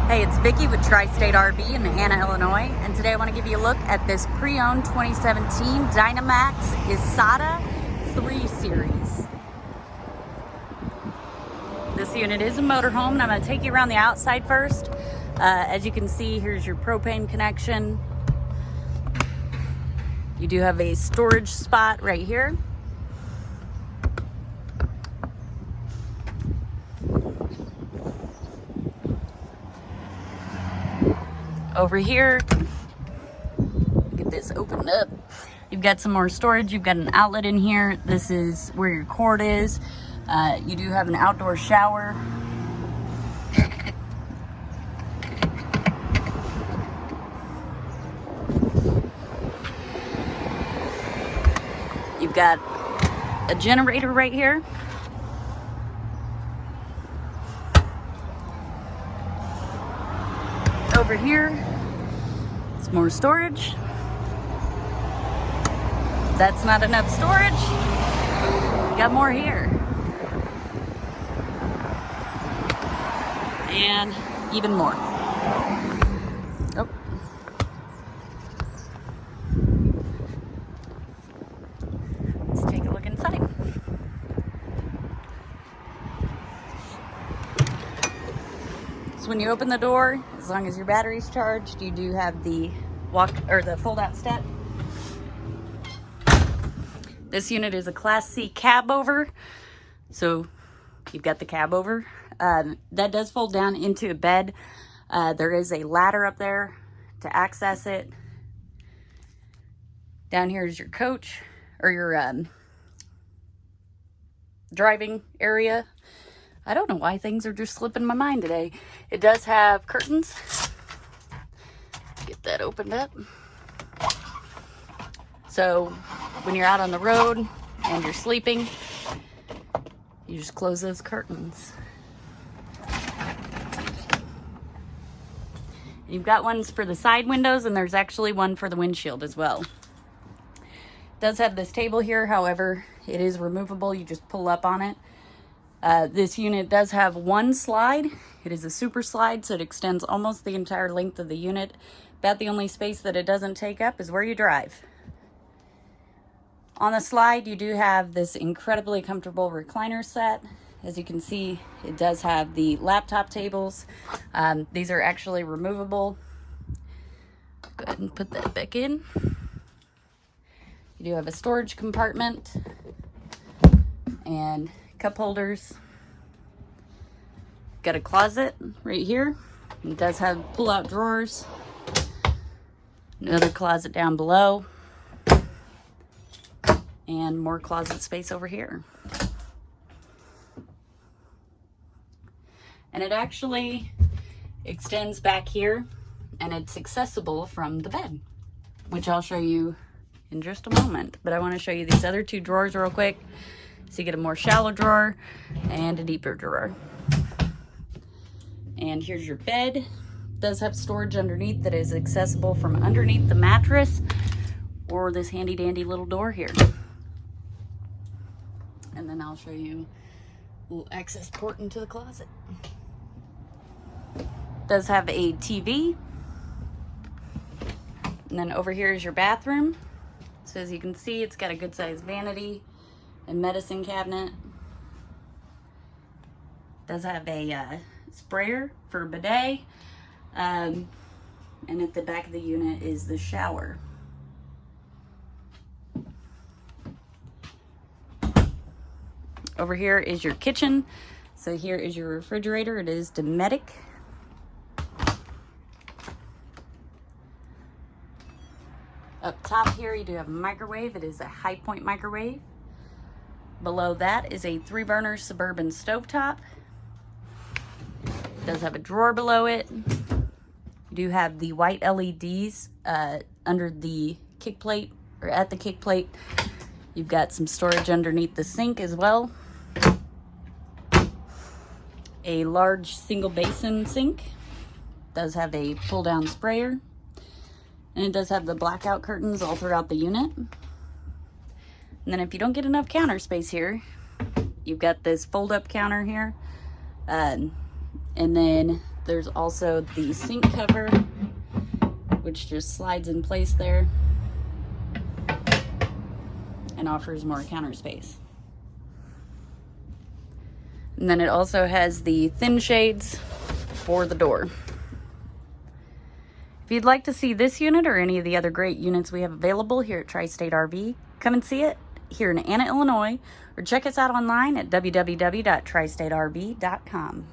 Hey, it's Vicki with Tri-State RV in Anna, Illinois, and today I want to give you a look at this pre-owned 2017 Dynamax Isata 3 Series. This unit is a motorhome, and I'm going to take you around the outside first. As you can see, here's your propane connection. You do have a storage spot right here. Over here, get this opened up. You've got some more storage. You've got an outlet in here. This is where your cord is. You do have an outdoor shower. You've got a generator right here. Over here, it's more storage. That's not enough storage. Got more here. And even more. Oh. Let's take a look inside. So when you open the door, as long as your battery's charged, you do have the fold-out step. This unit is a Class C cab over, so you've got the cab over. That does fold down into a bed. There is a ladder up there to access it. Down here is your coach, or your driving area. I don't know why things are just slipping my mind today. It does have curtains. Get that opened up. So when you're out on the road and you're sleeping, you just close those curtains. You've got ones for the side windows, and there's actually one for the windshield as well. It does have this table here, however, it is removable. You just pull up on it. This unit does have one slide. It is a super slide, so it extends almost the entire length of the unit. About the only space that it doesn't take up is where you drive. On the slide, you do have this incredibly comfortable recliner set. As you can see, it does have the laptop tables. These are actually removable. Go ahead and put that back in. You do have a storage compartment and cup holders. Got a closet right here. It does have pull-out drawers. Another closet down below. And more closet space over here. And it actually extends back here, and it's accessible from the bed, which I'll show you in just a moment. But I want to show you these other two drawers real quick. So you get a more shallow drawer and a deeper drawer. And here's your bed. It does have storage underneath that is accessible from underneath the mattress or this handy dandy little door here. And then I'll show you a little access port into the closet. It does have a TV. And then over here is your bathroom. So as you can see, it's got a good sized vanity and medicine cabinet. Does have a sprayer for a bidet. And at the back of the unit is the shower. Over here is your kitchen. So here is your refrigerator. It is Dometic. Up top here, you do have a microwave. It is a high point microwave. Below that is a 3-burner Suburban stovetop. It does have a drawer below it. You do have the white LEDs under the kick plate, or at the kick plate. You've got some storage underneath the sink as well. A large single basin sink. It does have a pull down sprayer. And it does have the blackout curtains all throughout the unit. And then if you don't get enough counter space here, you've got this fold-up counter here. And then There's also the sink cover, which just slides in place there and offers more counter space. And then it also has the thin shades for the door. If you'd like to see this unit or any of the other great units we have available here at Tri-State RV, come and see it here in Anna, Illinois, or check us out online at www.tristaterv.com.